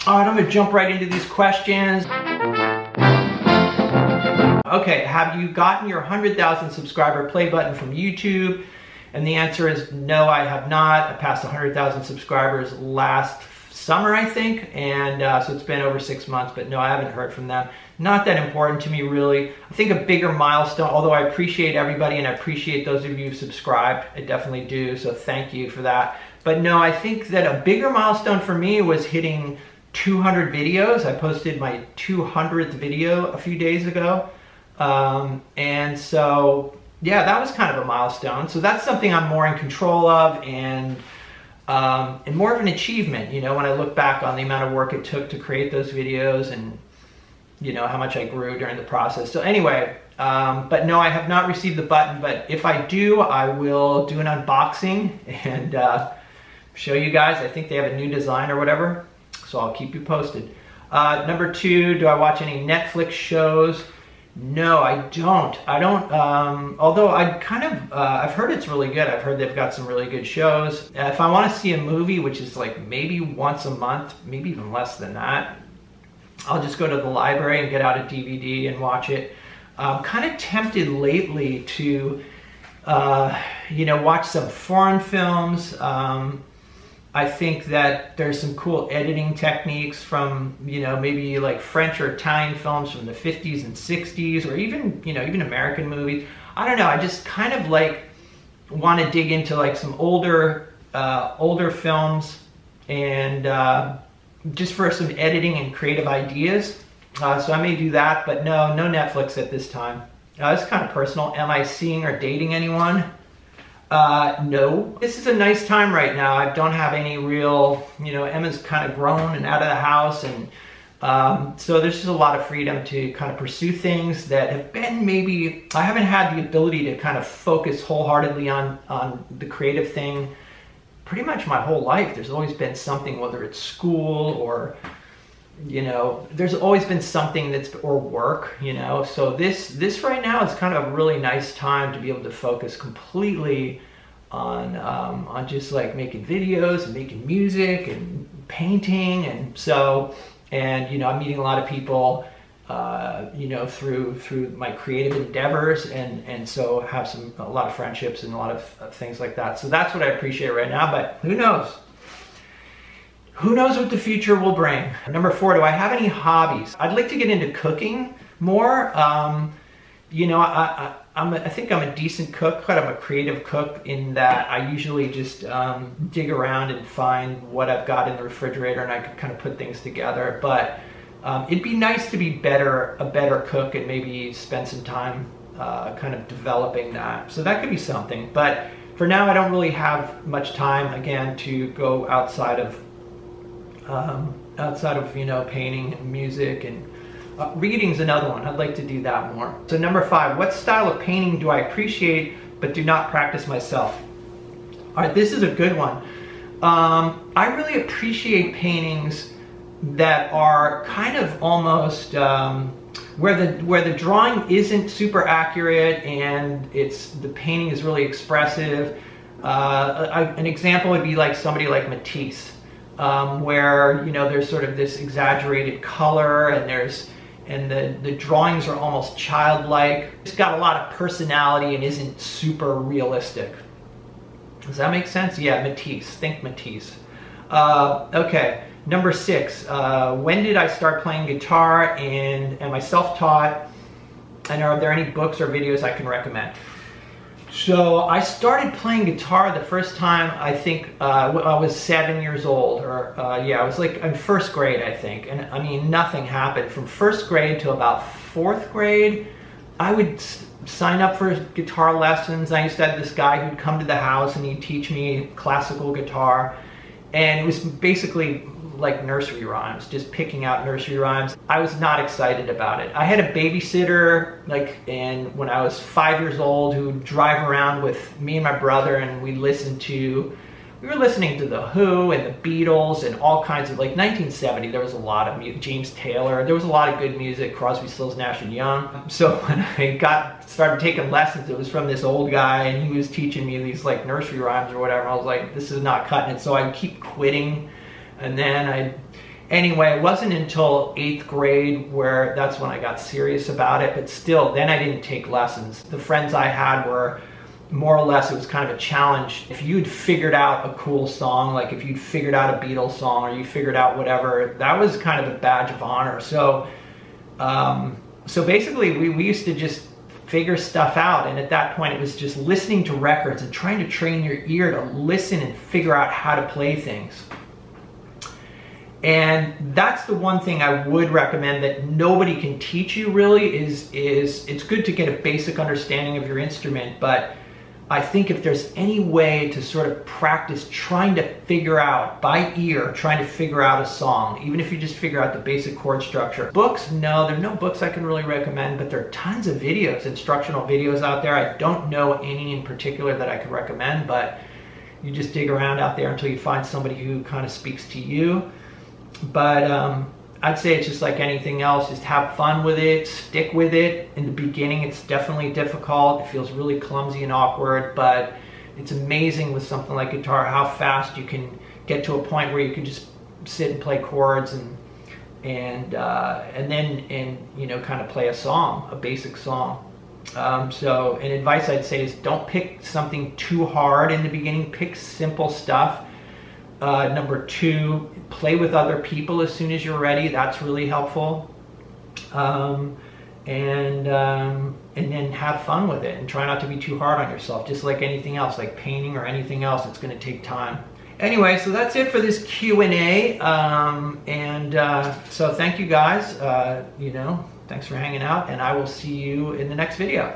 All right, I'm gonna jump right into these questions. Okay, have you gotten your 100,000 subscriber play button from YouTube? And the answer is no, I have not. I passed 100,000 subscribers last summer, I think, and so it's been over 6 months, but no, I haven't heard from them. Not that important to me, really. I think a bigger milestone, although I appreciate everybody and I appreciate those of you who've subscribed, I definitely do, so thank you for that. But no, I think that a bigger milestone for me was hitting 200 videos. I posted my 200th video a few days ago. And so, yeah, that was kind of a milestone. So that's something I'm more in control of and more of an achievement, you know, when I look back on the amount of work it took to create those videos and, you know, how much I grew during the process. So anyway, but no, I have not received the button, but if I do, I will do an unboxing and show you guys. I think they have a new design or whatever, so I'll keep you posted. Number 2, do I watch any Netflix shows? No, I don't. Although I've heard it's really good. I've heard they've got some really good shows. If I want to see a movie, which is like maybe once a month, maybe even less than that, I'll just go to the library and get out a DVD and watch it. I'm kind of tempted lately to, you know, watch some foreign films. I think that there's some cool editing techniques from, you know, maybe like French or Italian films from the 50s and 60s, or even, you know, even American movies. I don't know, I just kind of like want to dig into like some older films and just for some editing and creative ideas. So I may do that, but no Netflix at this time. It's kind of personal. Am I seeing or dating anyone? No. This is a nice time right now. I don't have any real, you know, Emma's kind of grown and out of the house, and so there's just a lot of freedom to kind of pursue things that have been maybe, I haven't had the ability to kind of focus wholeheartedly on the creative thing pretty much my whole life. There's always been something, whether it's school or, you know, there's always been something or work, you know. So this right now is kind of a really nice time to be able to focus completely on just like making videos and making music and painting, and so, and you know, I'm meeting a lot of people, you know, through my creative endeavors, and so have a lot of friendships and a lot of things like that. So that's what I appreciate right now, but who knows? Who knows what the future will bring? Number 4, do I have any hobbies? I'd like to get into cooking more. You know, I think I'm a decent cook, but I'm a creative cook in that I usually just dig around and find what I've got in the refrigerator, and I can kind of put things together. But it'd be nice to be a better cook and maybe spend some time kind of developing that. So that could be something. But for now, I don't really have much time, again, to go outside of you know, painting and music, and reading's another one. I'd like to do that more. So number 5, what style of painting do I appreciate but do not practice myself? All right, this is a good one. I really appreciate paintings that are kind of almost where the drawing isn't super accurate and the painting is really expressive. An example would be like somebody like Matisse. Where, you know, there's sort of this exaggerated color, and the drawings are almost childlike. It's got a lot of personality and isn't super realistic. Does that make sense? Yeah, Matisse. Think Matisse. Okay, number 6. When did I start playing guitar, and am I self-taught? And are there any books or videos I can recommend? So I started playing guitar the first time, I think, I was 7 years old, or yeah, I was like in 1st grade, I think. And I mean, nothing happened. From 1st grade to about 4th grade, I would sign up for guitar lessons. I used to have this guy who'd come to the house and he'd teach me classical guitar. And it was basically like nursery rhymes, just picking out nursery rhymes. I was not excited about it. I had a babysitter, and when I was 5 years old, who would drive around with me and my brother, and we were listening to The Who and the Beatles and all kinds of, like 1970, there was a lot of music, James Taylor, there was a lot of good music, Crosby, Stills, Nash and Young. So when I started taking lessons, it was from this old guy, and he was teaching me these like nursery rhymes or whatever. I was like, this is not cutting it, so I'd keep quitting. And then Anyway, it wasn't until 8th grade where that's when I got serious about it, but still, then I didn't take lessons. The friends I had were more or less, it was kind of a challenge. If you'd figured out a cool song, like if you'd figured out a Beatles song or you figured out whatever, that was kind of a badge of honor. So, so basically we used to just figure stuff out, and at that point it was just listening to records and trying to train your ear to listen and figure out how to play things. And that's the one thing I would recommend that nobody can teach you really is it's good to get a basic understanding of your instrument, but I think if there's any way to sort of practice trying to figure out by ear, trying to figure out a song, even if you just figure out the basic chord structure. Books, no, there are no books I can really recommend, but there are tons of videos, instructional videos out there. I don't know any in particular that I could recommend, but you just dig around out there until you find somebody who kind of speaks to you. But I'd say it's just like anything else, just have fun with it, stick with it. In the beginning, it's definitely difficult. It feels really clumsy and awkward, but it's amazing with something like guitar how fast you can get to a point where you can just sit and play chords and then you know, kind of play a song, a basic song. So an advice I'd say is don't pick something too hard in the beginning. Pick simple stuff. Number 2, play with other people as soon as you're ready. That's really helpful. And then have fun with it and try not to be too hard on yourself. Just like anything else, like painting or anything else, it's going to take time. Anyway, so that's it for this Q&A. So thank you guys. You know, thanks for hanging out, and I will see you in the next video.